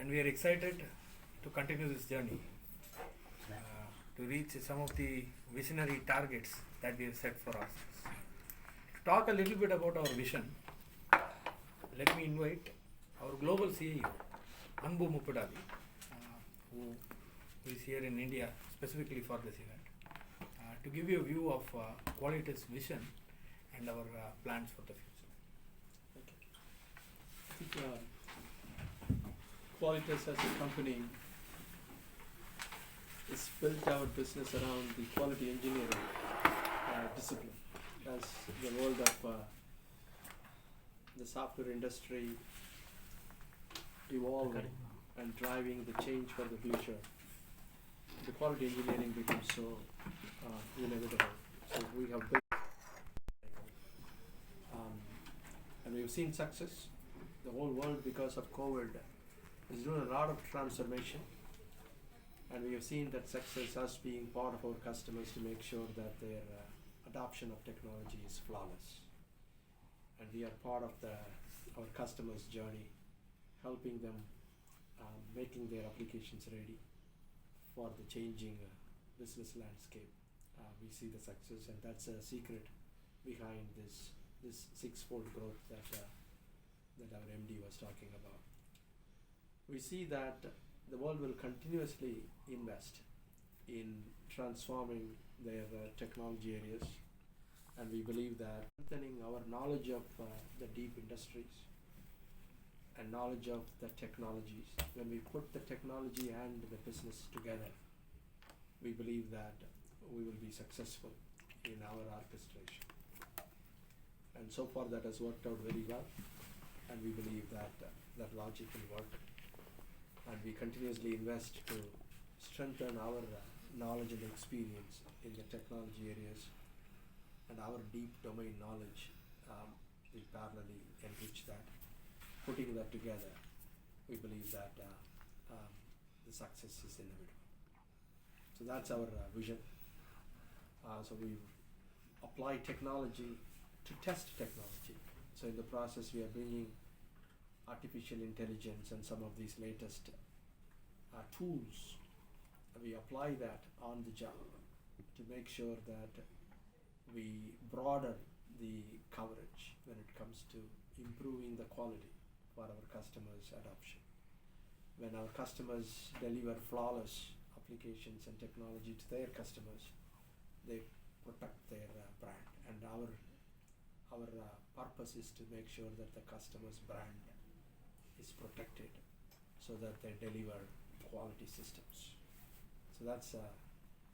and we are excited to continue this journey to reach some of the visionary targets that we have set for ourselves. To talk a little bit about our vision, let me invite our global CEO, Anbu Muppudali, who is here in India specifically for this event, to give you a view of Qualitas' vision and our plans for the future. I think Qualitas as a company is built our business around the quality engineering discipline. As the world of the software industry evolving and driving the change for the future, the quality engineering becomes so inevitable. So we have built and we've seen success. The whole world, because of COVID, is doing a lot of transformation, and we have seen that success as being part of our customers to make sure that their adoption of technology is flawless. And we are part of our customers' journey, helping them making their applications ready for the changing business landscape. We see the success, and that's a secret behind this six-fold growth that our MD was talking about. We see that the world will continuously invest in transforming their technology areas, and we believe that strengthening our knowledge of the deep industries and knowledge of the technologies, when we put the technology and the business together, we believe that we will be successful in our orchestration. And so far that has worked out very well, and we believe that that logic will work. And we continuously invest to strengthen our knowledge and experience in the technology areas, and our deep domain knowledge, we parallelly enrich that. Putting that together, we believe that the success is inevitable. So that's our vision. So we apply technology to test technology. So in the process, we are bringing artificial intelligence and some of these latest tools. We apply that on the job to make sure that we broaden the coverage when it comes to improving the quality for our customers' adoption. When our customers deliver flawless applications and technology to their customers, they protect their brand. And our purpose is to make sure that the customer's brand is protected so that they deliver quality systems. So that's a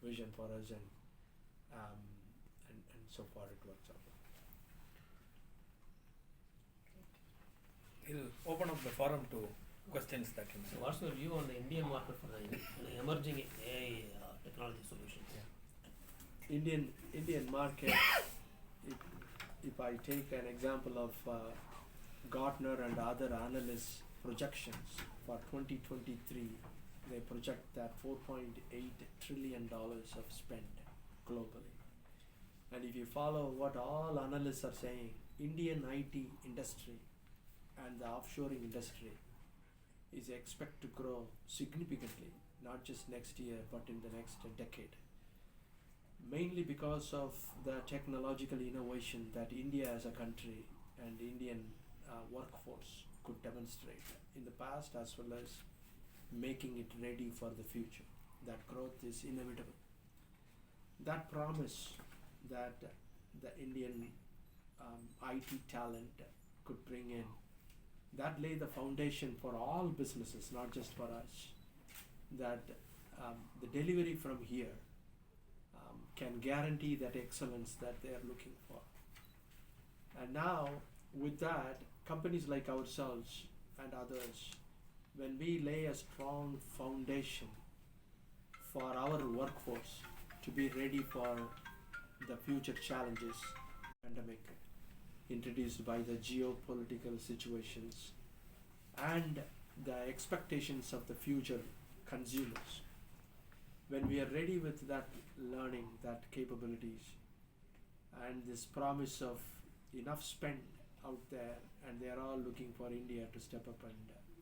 vision for us, and so far it works out. We'll open up the forum to questions that you So what's your view on the Indian market for the emerging AI technology solutions? Indian market, if I take an example of Gartner and other analysts' projections for 2023, they project that $4.8 trillion of spend globally. And if you follow what all analysts are saying, Indian IT industry and the offshoring industry is expected to grow significantly, not just next year, but in the next decade. Mainly because of the technological innovation that India as a country and Indian workforce could demonstrate in the past, as well as making it ready for the future. That growth is inevitable. That promise that the Indian IT talent could bring in, that lay the foundation for all businesses, not just for us, that the delivery from here can guarantee that excellence that they are looking for. And now with that, companies like ourselves and others, when we lay a strong foundation for our workforce to be ready for the future challenges, pandemic introduced by the geopolitical situations and the expectations of the future consumers, when we are ready with that learning, that capabilities, and this promise of enough spend out there, and they are all looking for India to step up and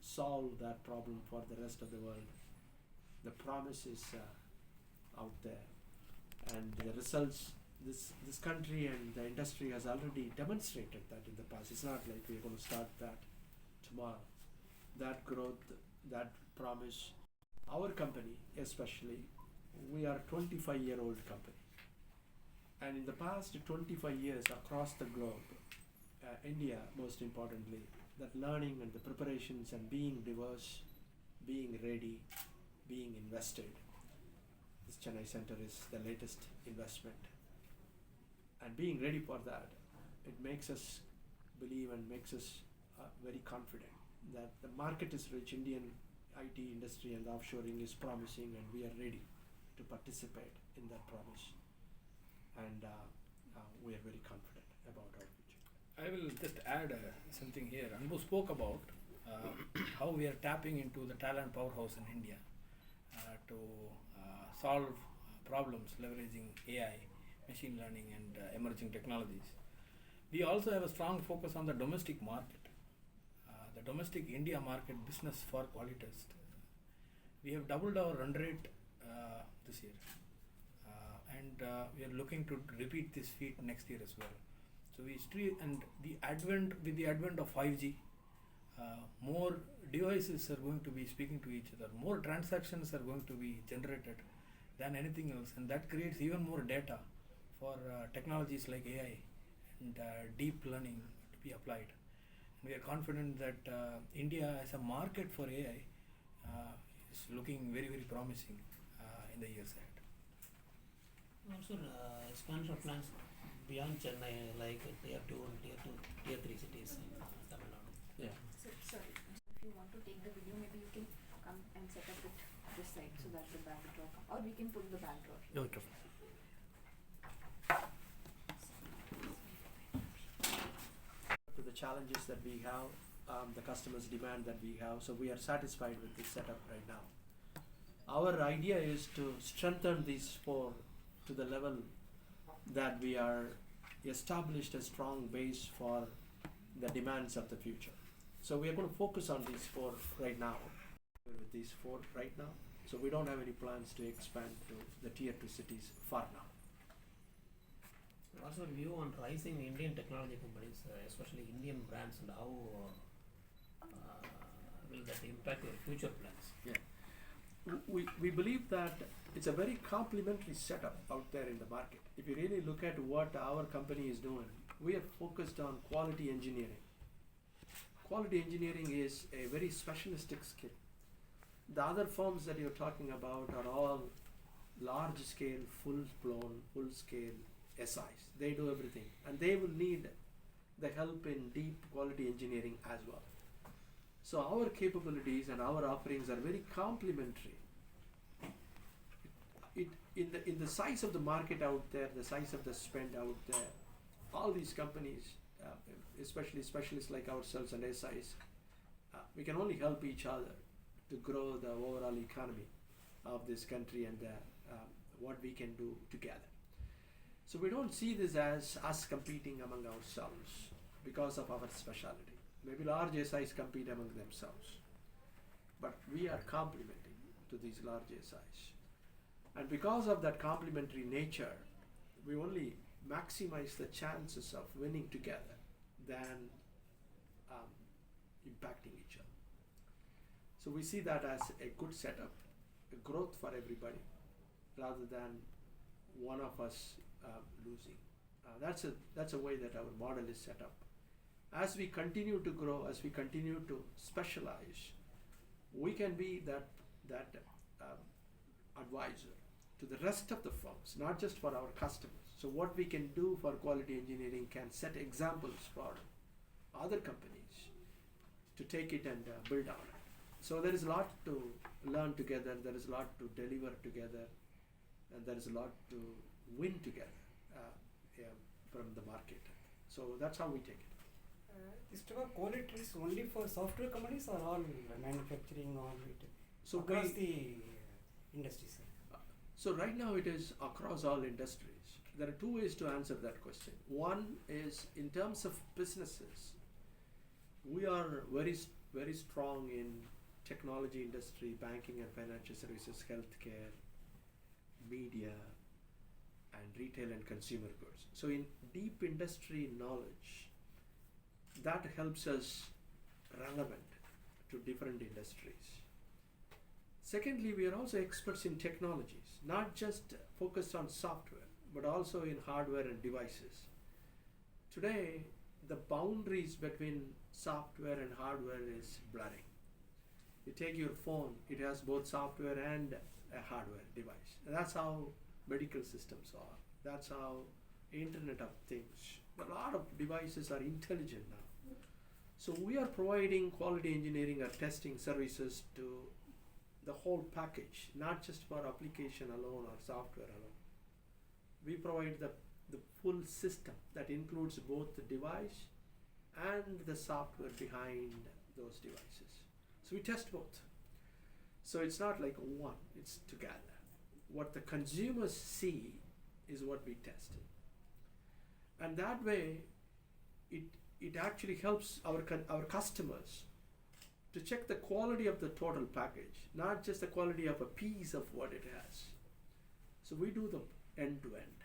solve that problem for the rest of the world. The promise is out there, and the results. This country and the industry has already demonstrated that in the past. It's not like we're going to start that tomorrow. That growth, that promise, our company especially, we are a 25-year-old company. And in the past 25 years across the globe, India most importantly, that learning and the preparations and being diverse, being ready, being invested. This Chennai Center is the latest investment. And being ready for that, it makes us believe and makes us very confident that the market is rich. Indian IT industry and offshoring is promising, and we are ready to participate in that promise. And we are very confident about our future. I will just add something here. Anbu spoke about how we are tapping into the talent powerhouse in India to solve problems leveraging AI, machine learning and emerging technologies. We also have a strong focus on the domestic market, the domestic India market business for Qualitest. We have doubled our run rate this year, and we are looking to repeat this feat next year as well. So with the advent of 5G, more devices are going to be speaking to each other, more transactions are going to be generated than anything else, and that creates even more data for technologies like AI and deep learning to be applied. And we are confident that India as a market for AI is looking very, very promising in the years ahead. Also, expansion plans beyond Chennai, like tier 2 and tier 3 cities in Tamil Nadu. Yeah. So, sorry, if you want to take the video, maybe you can come and set up it this side so that the backdrop, or we can put the backdrop here. Okay. To the challenges that we have, the customers' demand that we have, so we are satisfied with this setup right now. Our idea is to strengthen these four to the level that we are established a strong base for the demands of the future. So we are going to focus on these four right now. With these four right now, so we don't have any plans to expand to the tier 2 cities for now. Also, view on rising Indian technology companies, especially Indian brands, and how will that impact your future plans? Yeah. We believe that it's a very complementary setup out there in the market. If you really look at what our company is doing, we are focused on quality engineering. Quality engineering is a very specialistic skill. The other firms that you're talking about are all large scale, full scale SIs. They do everything, and they will need the help in deep quality engineering as well. So our capabilities and our offerings are very complementary. In the size of the market out there, the size of the spend out there, all these companies, especially specialists like ourselves and SIs, we can only help each other to grow the overall economy of this country and what we can do together. So we don't see this as us competing among ourselves because of our specialty. Maybe large SIs compete among themselves, but we are complementing to these large SIs. And because of that complementary nature, we only maximize the chances of winning together than impacting each other. So we see that as a good setup, a growth for everybody, rather than one of us losing. That's a way that our model is set up. As we continue to grow, as we continue to specialize, we can be that advisor to the rest of the firms, not just for our customers. So what we can do for quality engineering can set examples for other companies to take it and build on it. So there is a lot to learn together, there is a lot to deliver together, and there is a lot to win together from the market. So that's how we take it. This type of quality is only for software companies or all manufacturing, all it, So across the industries? So right now it is across all industries, there are two ways to answer that question. One is in terms of businesses, we are very strong in technology industry, banking and financial services, healthcare, media, and retail and consumer goods. So in deep industry knowledge, that helps us relevant to different industries. Secondly, we are also experts in technologies, not just focused on software, but also in hardware and devices. Today, the boundaries between software and hardware is blurring. You take your phone, it has both software and a hardware device. And that's how medical systems are. That's how Internet of Things. A lot of devices are intelligent now. So we are providing quality engineering or testing services to the whole package, not just for application alone or software alone. We provide the full system that includes both the device and the software behind those devices. So we test both. So it's not like one, it's together. What the consumers see is what we test. And that way, it actually helps our customers to check the quality of the total package, not just the quality of a piece of what it has. So we do the end to end,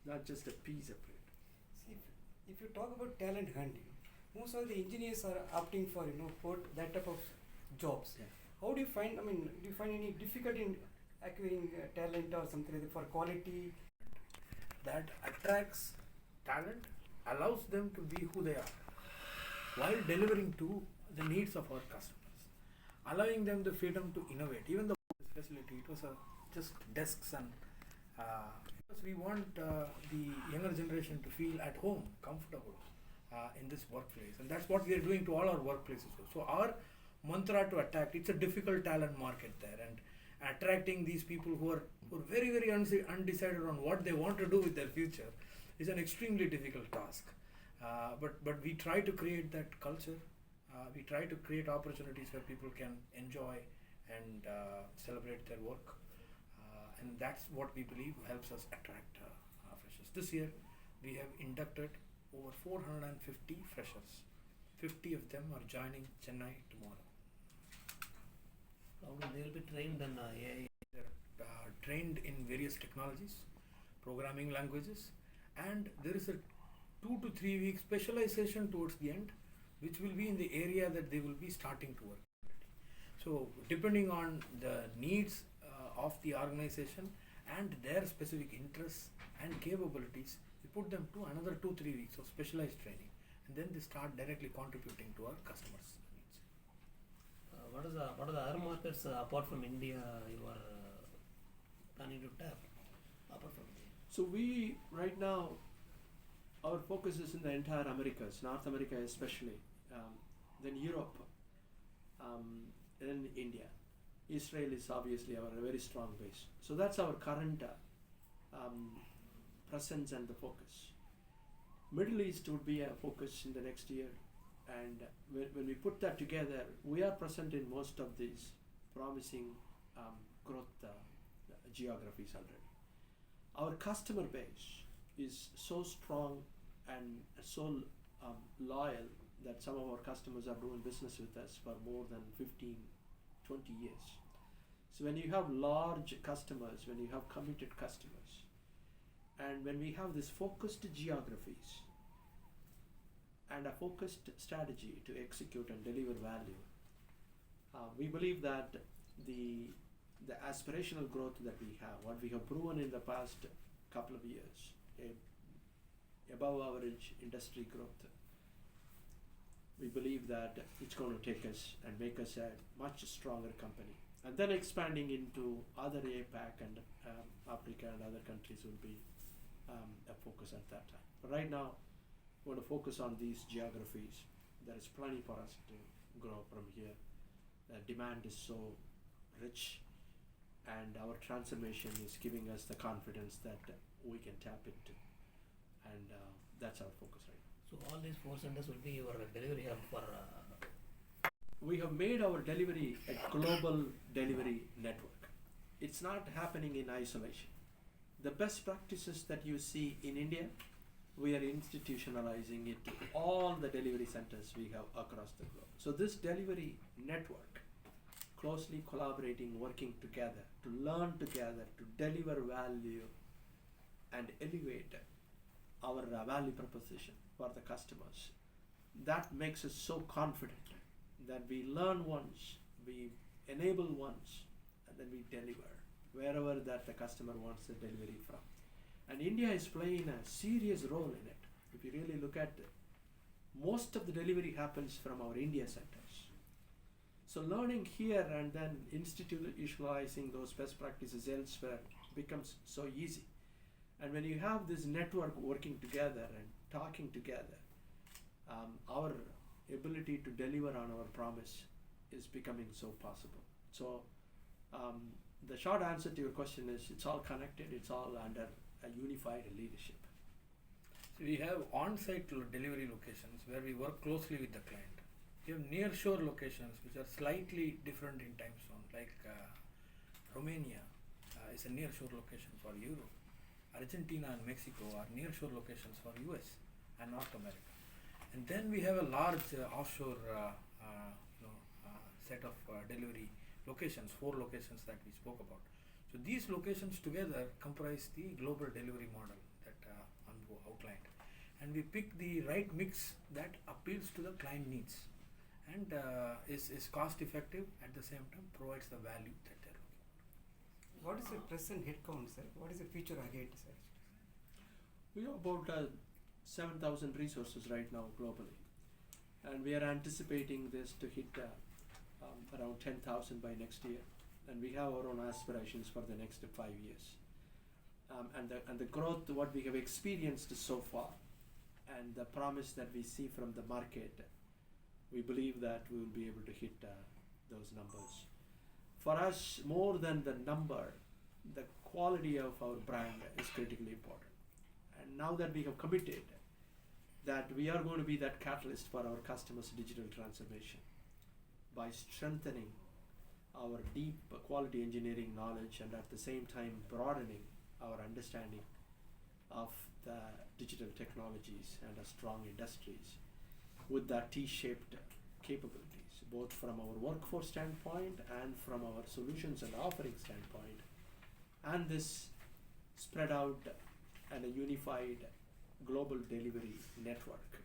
not just a piece of it. See, if you talk about talent hunting, most of the engineers are opting for for that type of jobs. Yeah. How do you find? I mean, do you find any difficulty in acquiring talent or something like that for quality? That attracts talent, allows them to be who they are, while delivering to the needs of our customers, allowing them the freedom to innovate. Even the facility, it was just desks and because we want the younger generation to feel at home, comfortable in this workplace, and that's what we are doing to all our workplaces. So our mantra to attack, it's a difficult talent market there, and attracting these people who are very undecided on what they want to do with their future is an extremely difficult task. But we try to create that culture. We try to create opportunities where people can enjoy and celebrate their work, and that's what we believe helps us attract freshers. This year we have inducted over 450 freshers. 50 of them are joining Chennai tomorrow. They will be trained in AI. They're trained in various technologies, programming languages, and there is a 2 to 3 week specialization towards the end, which will be in the area that they will be starting to work. So depending on the needs of the organization and their specific interests and capabilities, we put them to another 2-3 weeks of specialized training, and then they start directly contributing to our customers' needs. What are the other markets apart from India you are planning to tap apart from India? So we, right now, our focus is in the entire Americas, North America especially, then Europe, then India. Israel is obviously our very strong base. So that's our current presence and the focus. Middle East would be a focus in the next year, and when we put that together, we are present in most of these promising growth geographies already. Our customer base is so strong and so loyal that some of our customers are doing business with us for more than 15-20 years. So when you have large customers, when you have committed customers, and when we have this focused geographies and a focused strategy to execute and deliver value, we believe that the aspirational growth that we have, what we have proven in the past couple of years, above average industry growth, we believe that it's going to take us and make us a much stronger company. And then expanding into other APAC and Africa and other countries will be a focus at that time. But right now, we want to focus on these geographies. There is plenty for us to grow from here. The demand is so rich, and our transformation is giving us the confidence that we can tap into. And that's our focus right now. So all these 4 centers will be your delivery hub for. We have made our delivery a global delivery network. It's not happening in isolation. the best practices that you see in India, we are institutionalizing it to all the delivery centers we have across the globe. So this delivery network, closely collaborating, working together, to learn together, to deliver value and elevate our value proposition for the customers. That makes us so confident that we learn once, we enable once, and then we deliver wherever that the customer wants the delivery from. And India is playing a serious role in it. If you really look at it, most of the delivery happens from our India centers. So learning here and then institutionalizing those best practices elsewhere becomes so easy. And when you have this network working together and talking together, our ability to deliver on our promise is becoming so possible. So the short answer to your question is it's all connected, it's all under a unified leadership. So we have on-site delivery locations where we work closely with the client. We have near-shore locations which are slightly different in time zone, like Romania is a near-shore location for Europe. Argentina and Mexico are near-shore locations for US and North America. And then we have a large offshore set of delivery locations, 4 locations that we spoke about. So these locations together comprise the global delivery model that Anbu outlined. And we pick the right mix that appeals to the client needs and is cost effective, at the same time provides the value that they're looking for. What is the present headcount, sir? What is the future ahead, sir? We have about 7,000 resources right now globally, and we are anticipating this to hit around 10,000 by next year, and we have our own aspirations for the next 5 years. And the growth what we have experienced so far, and the promise that we see from the market, we believe that we will be able to hit those numbers. For us, more than the number, the quality of our brand is critically important. And now that we have committed that we are going to be that catalyst for our customers' digital transformation by strengthening our deep quality engineering knowledge and at the same time broadening our understanding of the digital technologies and the strong industries with that T-shaped capabilities, both from our workforce standpoint and from our solutions and offering standpoint, and this spread out and a unified global delivery network,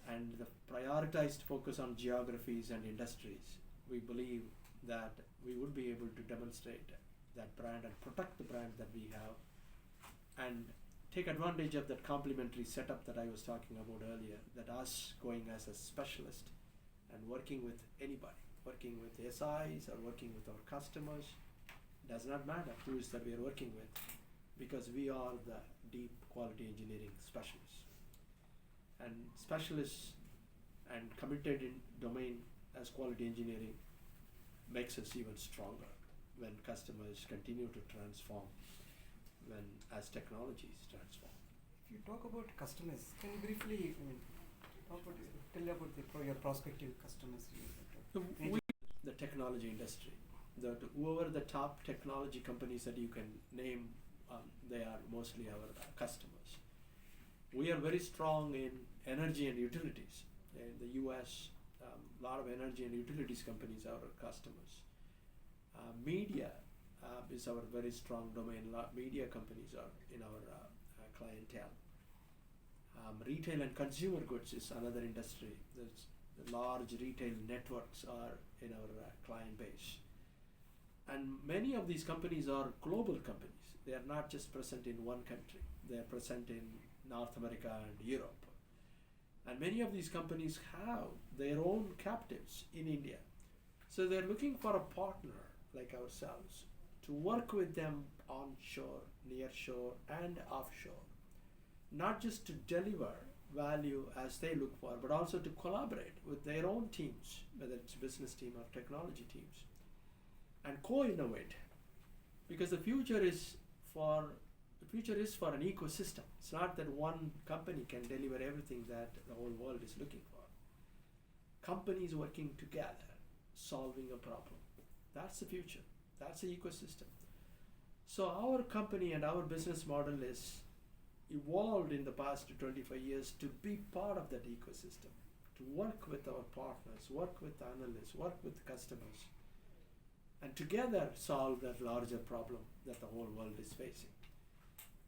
and the prioritized focus on geographies and industries, we believe that we would be able to demonstrate that brand and protect the brand that we have and take advantage of that complementary setup that I was talking about earlier, that us going as a specialist and working with anybody, working with SIs or working with our customers, does not matter who is that we are working with, because we are the deep quality engineering specialists. And specialists and committed in domain as quality engineering makes us even stronger when customers continue to transform, when as technologies transform. If you talk about customers, can you briefly tell about your prospective customers? The technology industry, whoever the top technology companies that you can name, they are mostly our customers. We are very strong in energy and utilities. In the US, a lot of energy and utilities companies are our customers. Media is our very strong domain. Media companies are in our clientele. Retail and consumer goods is another industry. The large retail networks are in our client base. And many of these companies are global companies. They are not just present in one country. They are present in North America and Europe. And many of these companies have their own captives in India. So they're looking for a partner like ourselves to work with them onshore, nearshore, and offshore. Not just to deliver value as they look for, but also to collaborate with their own teams, whether it's business team or technology teams, and co-innovate. Because the future is for an ecosystem. It's not that one company can deliver everything that the whole world is looking for. Companies working together, solving a problem. That's the future. That's the ecosystem. So our company and our business model is evolved in the past 25 years to be part of that ecosystem, to work with our partners, work with analysts, work with customers, and together solve that larger problem that the whole world is facing.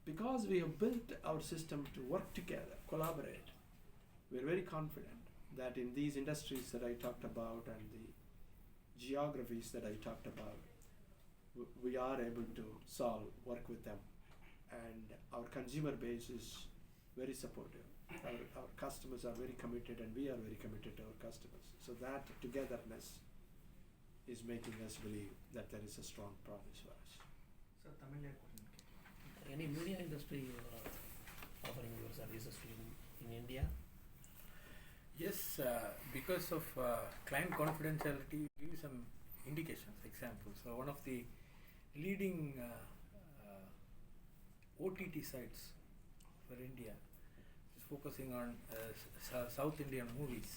Because we have built our system to work together, collaborate, we are very confident that in these industries that I talked about and the geographies that I talked about, we are able to solve, work with them. And our consumer base is very supportive. Our customers are very committed, and we are very committed to our customers. So that togetherness is making us believe that there is a strong promise for us. Sir, Tamil Any media industry offering your services to in India? Yes, because of client confidentiality, give you some indications, examples. So one of the leading OTT sites for India is focusing on South Indian movies,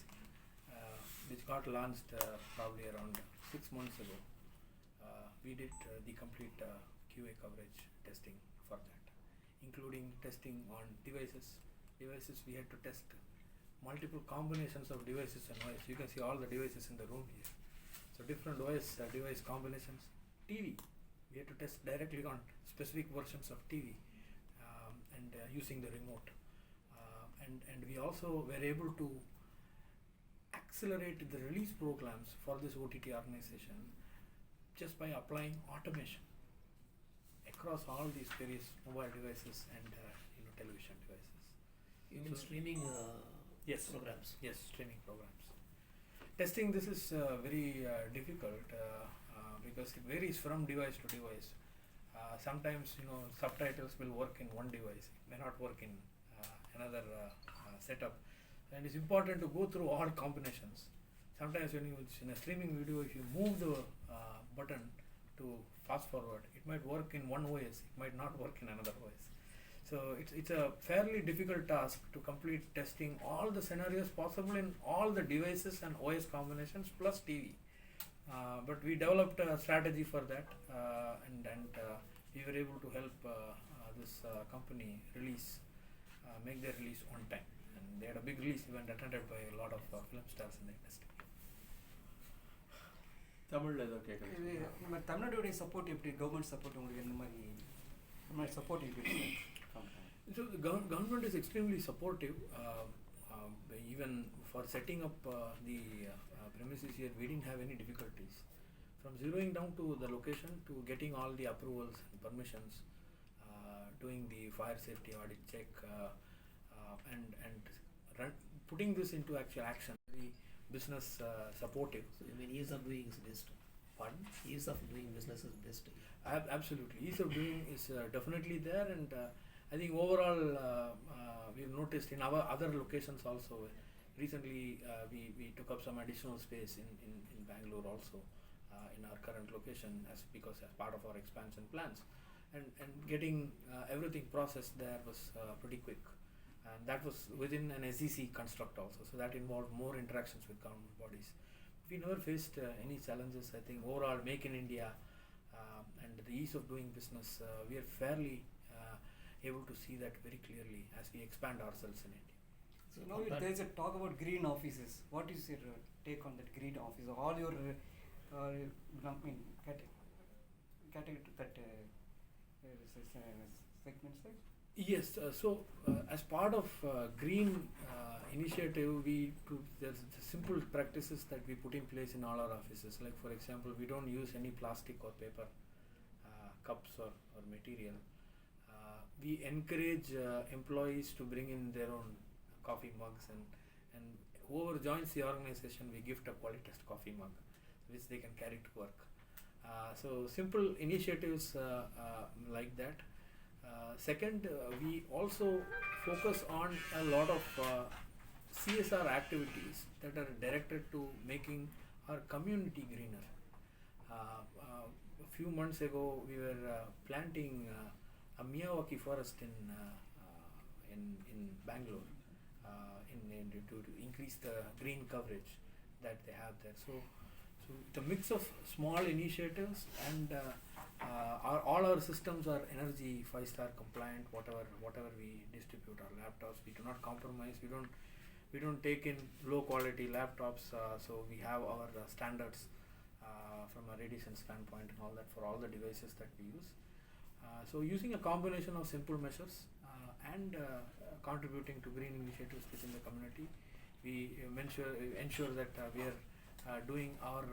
which got launched probably around 6 months ago. We did the complete QA coverage testing for that, including testing on devices. We had to test multiple combinations of devices and OS. You can see all the devices in the room here. So different OS device combinations. TV, we had to test directly on specific versions of TV and using the remote. And we also were able to accelerate the release programs for this OTT organization just by applying automation across all these various mobile devices and television devices. You mean streaming Yes. programs? Yes, streaming programs. Testing this is very difficult because it varies from device to device. Sometimes subtitles will work in one device, it may not work in another setup, and it's important to go through all combinations. Sometimes when you in a streaming video, if you move the button to fast forward, it might work in one OS, it might not work in another OS. So it's a fairly difficult task to complete testing all the scenarios possible in all the devices and OS combinations plus TV. But we developed a strategy for that, and we were able to help this company make their release on time. And they had a big release event attended by a lot of film stars in the industry. தமிழ்ல ஏதோ கேட்குறேன். இது நம்ம தமிழ்நாடுடைய support எப்படி, government support உங்களுக்கு எந்த மாதிரி support எப்படி? So the government is extremely supportive. Even for setting up the premises here, we didn't have any difficulties. From zeroing down to the location to getting all the approvals and permissions, doing the fire safety audit check, and putting this into actual action. Very business supportive. So you mean ease of doing is best? Pardon? Ease of doing business is best. Absolutely. Ease of doing is definitely there, and I think overall we've noticed in our other locations also. Recently we took up some additional space in Bangalore also in our current location as part of our expansion plans, and getting everything processed there was pretty quick, and that was within an SEC construct also, so that involved more interactions with government bodies. We never faced any challenges. I think overall Make in India and the ease of doing business, we are fairly able to see that very clearly as we expand ourselves in India. So now there is a talk about green offices. What is your take on that green office? All your category that segments, right? Yes, so as part of green initiative, there's simple practices that we put in place in all our offices. Like for example, we don't use any plastic or paper cups or material. We encourage employees to bring in their own coffee mugs, and whoever joins the organization, we gift a quality test coffee mug which they can carry to work. So simple initiatives like that. Second, we also focus on a lot of CSR activities that are directed to making our community greener. A few months ago, we were planting a Miyawaki forest in Bangalore to increase the green coverage that they have there. So the mix of small initiatives and All our systems are energy 5-star compliant. Whatever we distribute our laptops, we do not compromise. We don't take in low quality laptops. So we have our standards from a radiation standpoint and all that for all the devices that we use. So using a combination of simple measures and contributing to green initiatives within the community, we ensure that we are doing our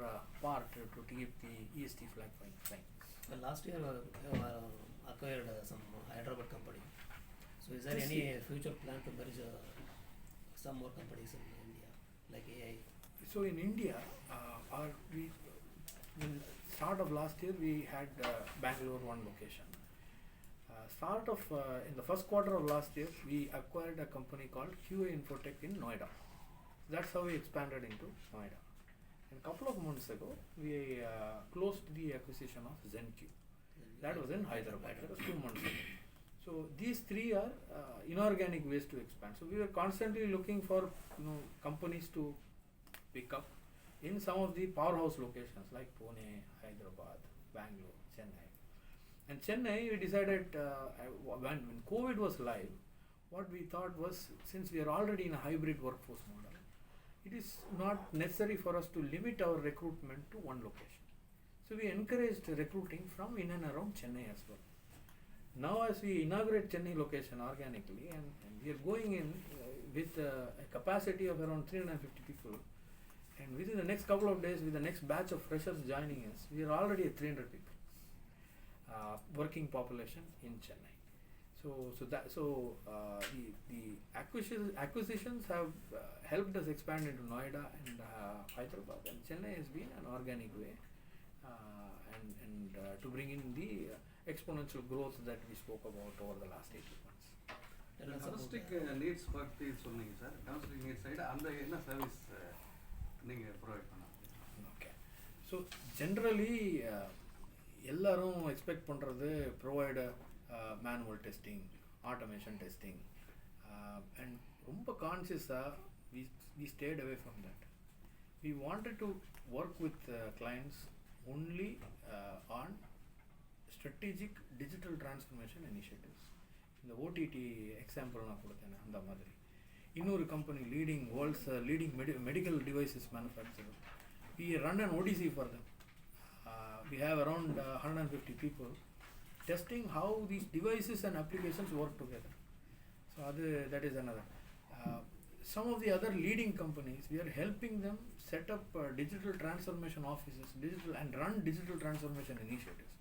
part to keep the EST flag flying. Last year acquired some Hyderabad company. So is there This any year. future plan to merge some more companies in India, like AI? So in India, in start of last year we had Bangalore one location. In the first quarter of last year, we acquired a company called QA Infotech in Noida. That's how we expanded into Noida. And a couple of months ago, we closed the acquisition of ZenQ. That was in Hyderabad. That was 2 months ago. So these three are inorganic ways to expand. So we were constantly looking for companies to pick up in some of the powerhouse locations like Pune, Hyderabad, Bangalore, Chennai. And Chennai, we decided when COVID was live, what we thought was, since we are already in a hybrid workforce model, it is not necessary for us to limit our recruitment to one location. So we encouraged recruiting from in and around Chennai as well. Now as we inaugurate Chennai location organically, and we are going in with a capacity of around 350 people, and within the next couple of days, with the next batch of freshers joining us, we are already at 300 people. Working population in Chennai. The acquisitions have helped us expand into Noida and Hyderabad, and Chennai has been an organic way and to bring in the exponential growth that we spoke about over the last 18 months. Domestic needs பத்தி சொன்னீங்க sir. Domestic needs side அந்த என்ன service நீங்க provide பண்ணாங்க? Okay. So generally எல்லாரும் expect பண்ணுறது provide manual testing, automation testing, and ரொம்ப கான்சியஸாக we stayed away from that. We wanted to work with clients only on strategic digital transformation initiatives. இந்த OTT example நான் கொடுத்தேன் அந்த மாதிரி. இன்னொரு company world's leading medical devices manufacturer, we run an ODC for them. We have around 150 people testing how these devices and applications work together. So that is another. Some of the other leading companies, we are helping them set up digital transformation offices, and run digital transformation initiatives.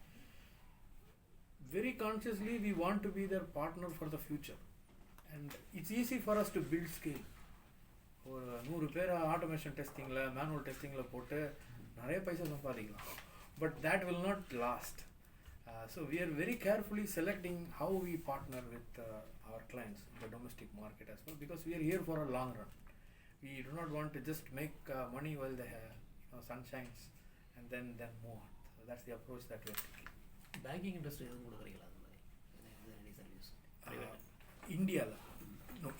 Very consciously, we want to be their partner for the future, and it's easy for us to build scale. ஒரு 100 பேர் automation டெஸ்டிங்கில், manual டெஸ்டிங்கில் போட்டு நிறைய பைசா சம்பாதிக்கலாம். But that will not last. So we are very carefully selecting how we partner with our clients in the domestic market as well, because we are here for a long run. We do not want to just make money while the sun shines and then move on. So that's the approach that we are taking. Banking industry எதுவும் கொடுக்குறீங்களா அந்த மாதிரி? Any service?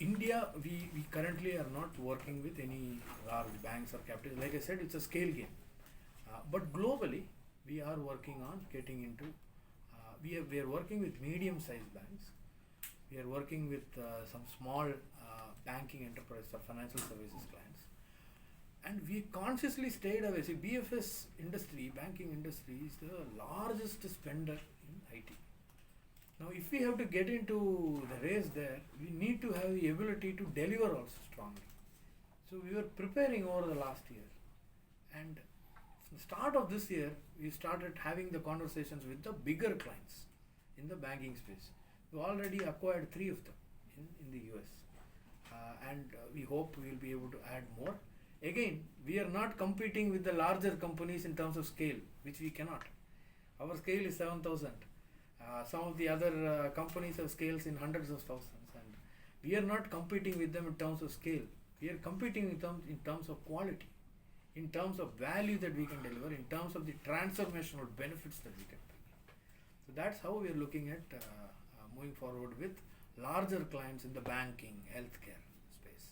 India, we currently are not working with any large banks or capitals. Like I said, it's a scale game. But globally, we are working on getting into, we are working with medium-sized banks. We are working with some small banking enterprise or financial services clients. And we consciously stayed away. See, BFS industry, banking industry, is the largest spender in IT. Now, if we have to get into the race there, we need to have the ability to deliver also strongly. So we were preparing over the last year. And from the start of this year, we started having the conversations with the bigger clients in the banking space. We already acquired 3 of them in the US. And we hope we will be able to add more. Again, we are not competing with the larger companies in terms of scale, which we cannot. Our scale is 7,000. Some of the other companies have scales in hundreds of thousands, and we are not competing with them in terms of scale. We are competing in terms of quality, in terms of value that we can deliver, in terms of the transformational benefits that we can bring. So that's how we are looking at moving forward with larger clients in the banking, healthcare space.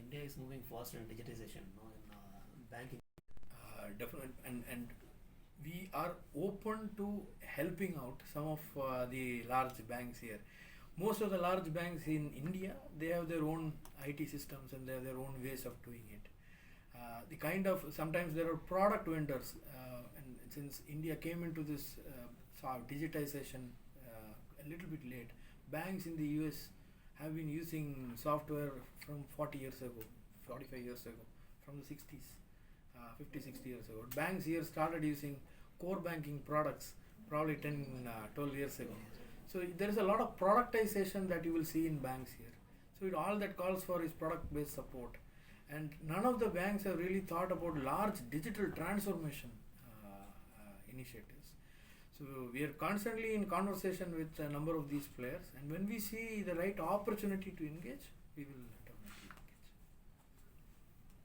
India is moving fast in digitization, in banking. Definitely, and we are open to helping out some of the large banks here. Most of the large banks in India, they have their own IT systems and they have their own ways of doing it. The kind of, sometimes there are product vendors, and since India came into this sort of digitization a little bit late, banks in the US have been using software from 40 years ago, 45 years ago, from the 60s, 50, 60 years ago. Banks here started using core banking products probably 10, 12 years ago. So there is a lot of productization that you will see in banks here. So all that calls for is product-based support. And none of the banks have really thought about large digital transformation initiatives. So we are constantly in conversation with a number of these players, and when we see the right opportunity to engage, we will definitely engage.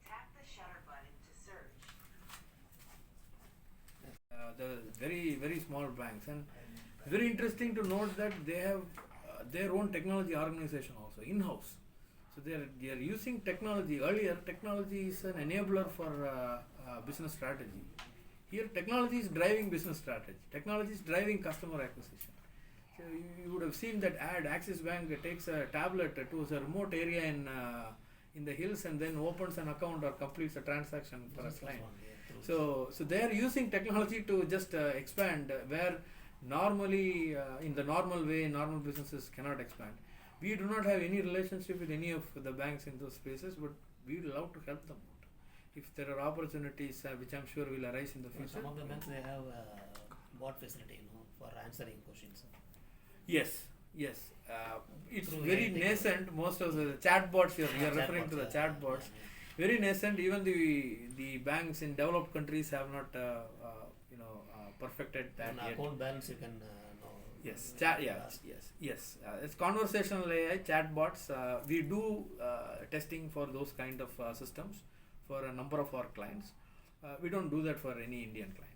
Tap the shutter button to search. The very, very small banks, and very interesting to note that they have their own technology organization also in-house. So they are using technology. Earlier, technology is an enabler for business strategy. Here, technology is driving business strategy. Technology is driving customer acquisition. So you would have seen that ad. Axis Bank takes a tablet to a remote area in the hills and then opens an account or completes a transaction for a client. So they are using technology to just expand where normally in the normal way normal businesses cannot expand. We do not have any relationship with any of the banks in those spaces, but we would love to help them out. If there are opportunities which I'm sure will arise in the future. Some of the banks, they have bot facility, for answering questions. Yes. It's Through very anything. nascent. Most of the chatbots you're referring to the chatbots. Yeah. Very nascent. Even the banks in developed countries have not perfected that On yet. account balance, you can know. Yes, yes. It's conversational AI chatbots. We do testing for those kind of systems for a number of our clients. We don't do that for any Indian client.